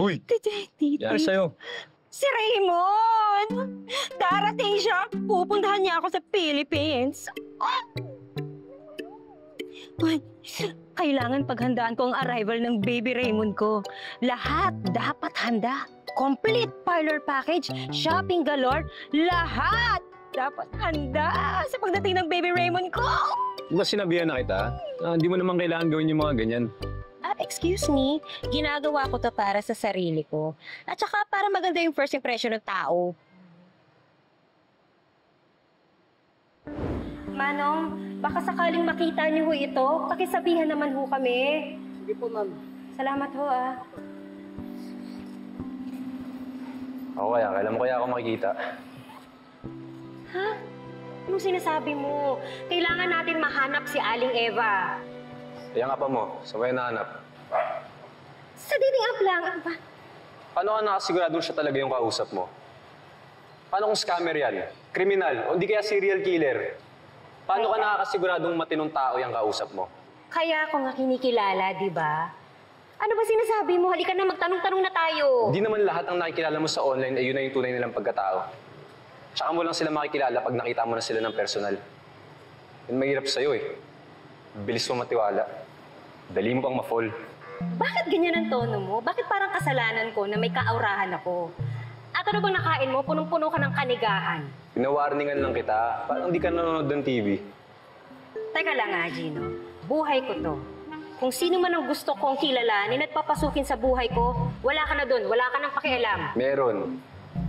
Uy! Yan sa'yo. Si Raymond! Darating siya. Pupuntahan niya ako sa Philippines. Uy, kailangan paghandaan ko ang arrival ng baby Raymond ko. Lahat dapat handa. Complete parlor package, shopping galore, lahat dapat handa sa pagdating ng baby Raymond ko. Di ba sinabihan na kita? Hindi mo naman kailangan gawin yung mga ganyan. Excuse me, ginagawa ko to para sa sarili ko. At saka para maganda yung first impression ng tao. Manong, baka sakaling makita niyo ho ito, pakisabihan naman ho kami. Sige po, ma'am. Salamat ho ah. Ako kaya, kailan mo kaya ako makikita? Ha? Anong sinasabi mo? Kailangan natin mahanap si Aling Eva. Kaya nga pa mo, saan kayo nahanap? Sa dating app lang, ano ba? Paano ka nakasiguradong siya talaga yung kausap mo? Paano kung scammer yan? Kriminal? O hindi kaya serial killer? Paano ka nakakasiguradong matinong tao yung kausap mo? Kaya ako nga kinikilala, di ba? Ano ba sinasabi mo? Halika na, magtanong-tanong na tayo. Hindi naman lahat ng nakikilala mo sa online ay yun na yung tunay nilang pagkatao. Tsaka mo lang sila makikilala pag nakita mo na sila ng personal. Yun mahirap sa'yo eh. Bilis mo matiwala. Dali mo pang ma-fall. Bakit ganyan ang tono mo? Bakit parang kasalanan ko na may kaawrahan ako? At ano bang nakain mo? Punong-puno ka ng kanigahan. Pinawarningan lang kita. Parang di ka nanonood ng TV. Teka lang nga, Gino. Buhay ko to. Kung sino man ang gusto kong kilalanin at papasukin sa buhay ko, wala ka na dun. Wala ka nang pakialam. Meron.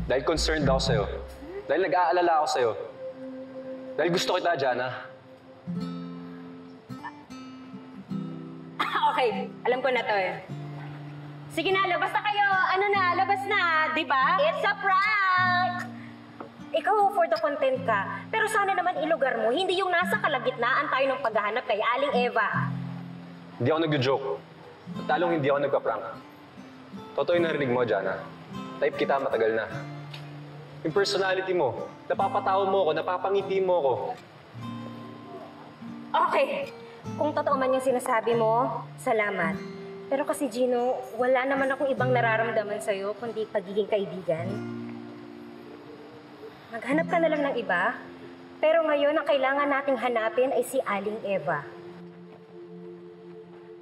Dahil concerned ako sa'yo. Dahil nag-aalala ako sa'yo. Dahil gusto kita, Jana. Okay, alam ko na to eh. Sige na, labas na kayo. Ano na, labas na, di ba? It's a prank! Ikaw for the content ka. Pero sana naman ilugar mo, hindi yung nasa kalagitnaan tayo ng paghahanap kay Aling Eva. Hindi ako nag-joke. At talong hindi ako nagpa-prank. Totoo yung narinig mo, Jana. Type kita matagal na. Yung personality mo, napapatawa mo ako, napapangiti mo ako. Okay, kung totoo man yung sinasabi mo, salamat. Pero kasi Gino, wala naman akong ibang nararamdaman sa'yo kundi pagiging kaibigan. Maghanap ka na lang ng iba, pero ngayon ang kailangan nating hanapin ay si Aling Eva.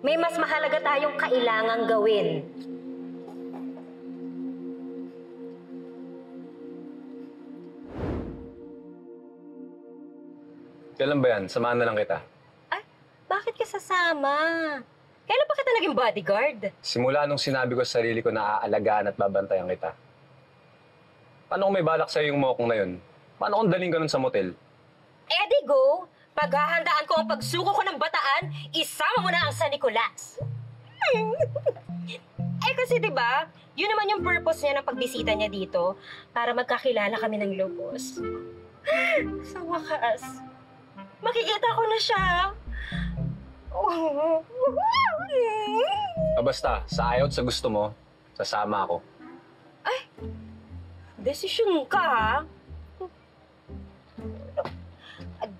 May mas mahalaga tayong kailangang gawin. Kailan ba yan? Samahan na lang kita. Ay, bakit ka sasama? Kailan pa kita naging bodyguard? Simula nung sinabi ko sa sarili ko na aalagaan at babantayan kita. Paano kung may balak sa'yo yung mokong na yun? Paano kung daling ka nun sa motel? Eddie, go! Paghahandaan ko ang pagsuko ko ng bataan, isama mo na ang San Nicolas. Eh kasi diba, yun naman yung purpose niya ng pagbisita niya dito para magkakilala kami ng lubos. Sa wakas, makikita ko na siya. Basta, sa ayaw at sa gusto mo, sasama ako. Ay, desisyon ka ha?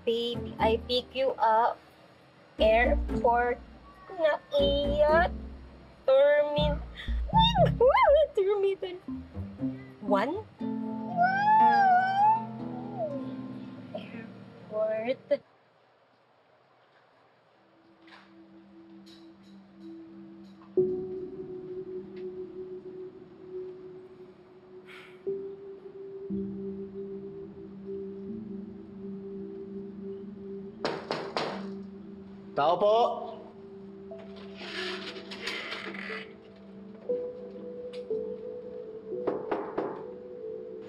Baby, I pick you up. Airport na iyat. Terminal. One? Airport. Tao po!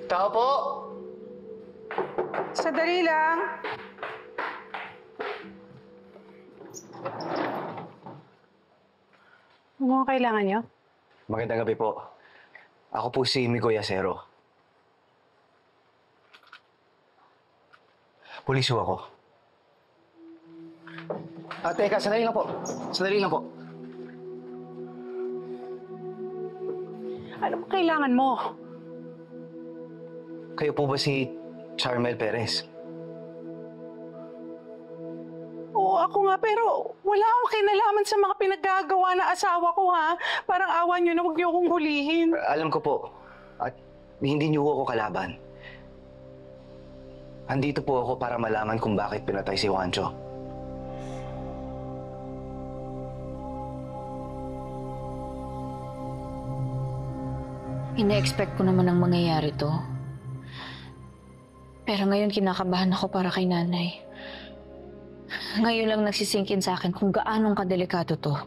Tao po! Sandali lang. Ano ang kailangan niyo? Magandang gabi po. Ako po si Migo Yacero. Pulis ho ako. Teka, sandali lang po. Sandali lang po. Ano ang kailangan mo? Kayo po ba si Charmel Perez? Oo, Ako nga, pero wala akong kinalaman sa mga pinaggagawa ng asawa ko, ha? Parang awa niyo na huwag niyo akong hulihin. Alam ko po, at hindi niyo ako kalaban. Andito po ako para malaman kung bakit pinatay si Juancho. Ina-expect ko naman ang mangyayari to. Pero ngayon kinakabahan ako para kay nanay. Ngayon lang nagsisingkin sa akin kung gaanong kadelikado to.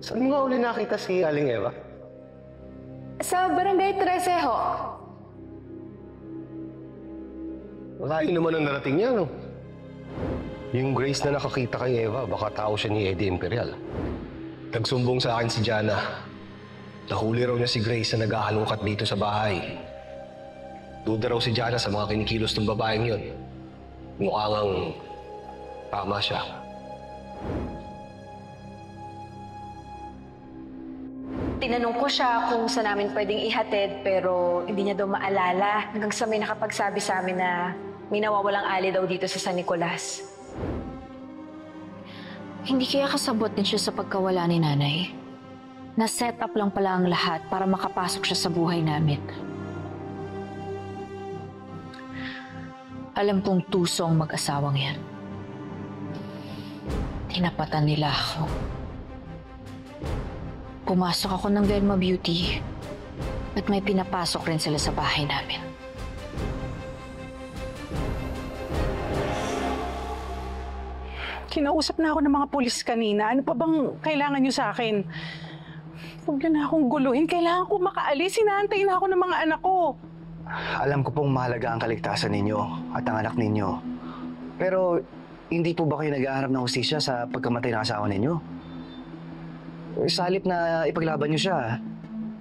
Saan mo nga uli nakita si Aling Eva? Sa Barangay 13 ho. Malayo naman ang narating niya, no? Yung Grace na nakakita kay Eva, baka tao siya ni Eddie Imperial. Nagsumbong sa akin si Jana. Nahuli raw niya si Grace na nag-aalungkat dito sa bahay. Duda raw si Jana sa mga kinikilos ng babaeng yun. Mukhang tama siya. Tinanong ko siya kung saan namin pwedeng ihatid pero hindi niya daw maalala. Hanggang sa may nakapagsabi sa amin na may nawawalang ali daw dito sa San Nicolas. Hindi kaya kasabot din siya sa pagkawala ni nanay. Na-set up lang pala ang lahat para makapasok siya sa buhay namin. Alam kong tusong mag-asawang yan. Tinapatan nila ako. Pumasok ako ng Velma Beauty at may pinapasok rin sila sa bahay namin. Kinausap na ako ng mga pulis kanina. Ano pa bang kailangan niyo sa akin? Huwag niyo na akong guluhin. Kailangan ko makaalis. Hinaantay na ako ng mga anak ko. Alam ko pong mahalaga ang kaligtasan ninyo at ang anak ninyo. Pero hindi po ba kayo nag-aharap ng hustisya sa pagkamatay ng asawa ninyo? Sa halip na ipaglaban niyo siya,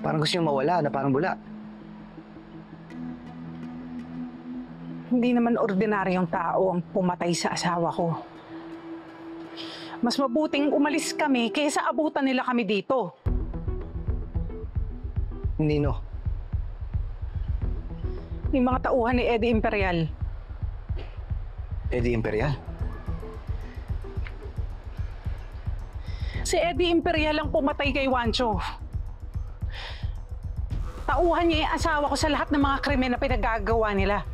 parang gusto niyo mawala na parang bula. Hindi naman ordinaryong tao ang pumatay sa asawa ko. Mas mabuting umalis kami kaysa abutan nila kami dito. Nino, Yung mga tauhan ni Eddie Imperial. Eddie Imperial? Si Eddie Imperial ang pumatay kay Juancho. Tauhan niya yung asawa ko sa lahat ng mga krimen na pinagagawa nila.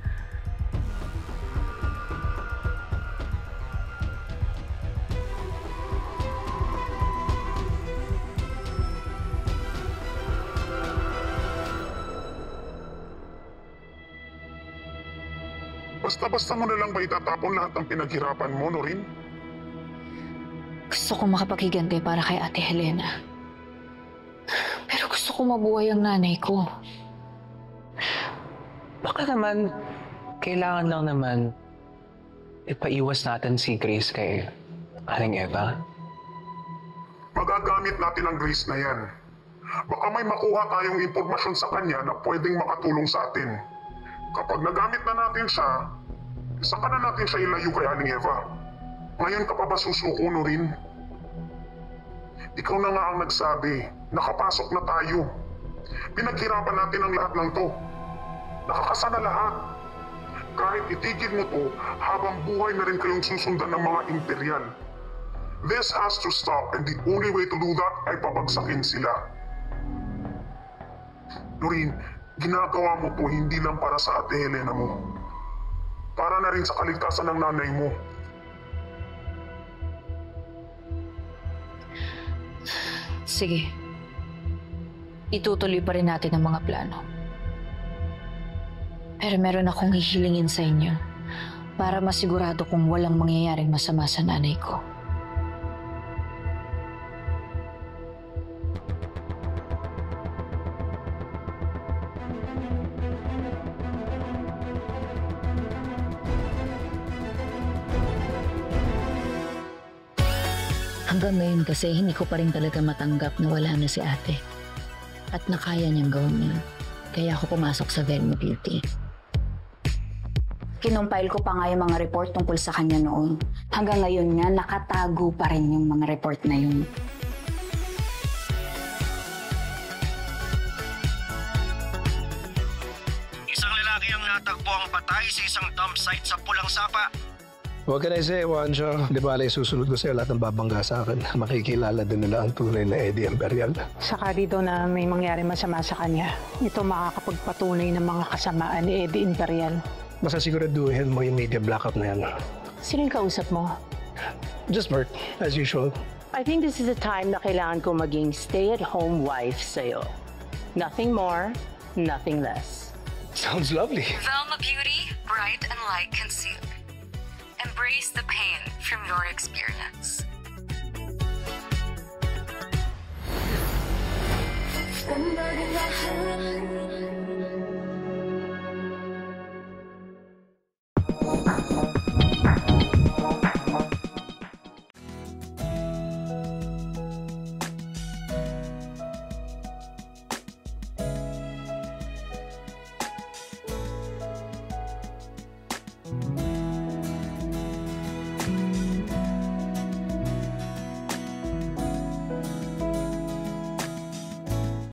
Basta-basta mo na lang ba itatapon lahat ng pinaghirapan mo, Noreen? Gusto ko makapaghiganti para kay Ate Helena. Pero gusto ko mabuhay ang nanay ko. Baka naman, kailangan lang naman ipaiwas natin si Grace kay Aling Eva. Magagamit natin ang Grace na yan. Baka may makuha tayong impormasyon sa kanya na pwedeng makatulong sa atin. Kapag nagamit na natin siya, saka na natin siya ilayo kay Aling Eva. Ngayon ka pa ba susuko, Noreen? Ikaw na nga ang nagsabi, nakapasok na tayo. Pinaghirapan natin ang lahat ng to. Nakakasana lahat. Kahit itigil mo to, habang buhay na rin kayong susundan ng mga imperial. This has to stop and the only way to do that ay pabagsakin sila. Noreen, ginagawa mo to hindi lang para sa Ate Helena mo. Para na rin sa kaligtasan ng nanay mo. Sige. Itutuloy pa rin natin ang mga plano. Pero meron akong hihilingin sa inyo para masigurado kung walang mangyayaring masama sa nanay ko. Hanggang ngayon kasi hindi ko pa rin talaga matanggap na wala na si ate. At nakaya niyang gawin yun. Kaya ako pumasok sa Velma Beauty. Kinumpile ko pa nga yung mga report tungkol sa kanya noon. Hanggang ngayon nga, nakatago pa rin yung mga report na yun. lalaki ang natagpo ang patay sa isang dump site sa Pulang Sapa. What can I say, Juancho? Di ba susunod ko sa'yo lahat ng babangga sa akin. Makikilala din nila ang tunay na Eddie Imperial. Sakali daw na may mangyari masama sa kanya, ito makakapagpatunay ng mga kasamaan ni Eddie Imperial. Basta siguraduhin mo yung media blackout na yan. Sino yung kausap mo? Just Bert, as usual. I think this is a time na kailangan ko maging stay-at-home wife sa'yo. Nothing more, nothing less. Sounds lovely. Velma Beauty, bright and light conceal. Embrace the pain from your experience. Kumbaga lahat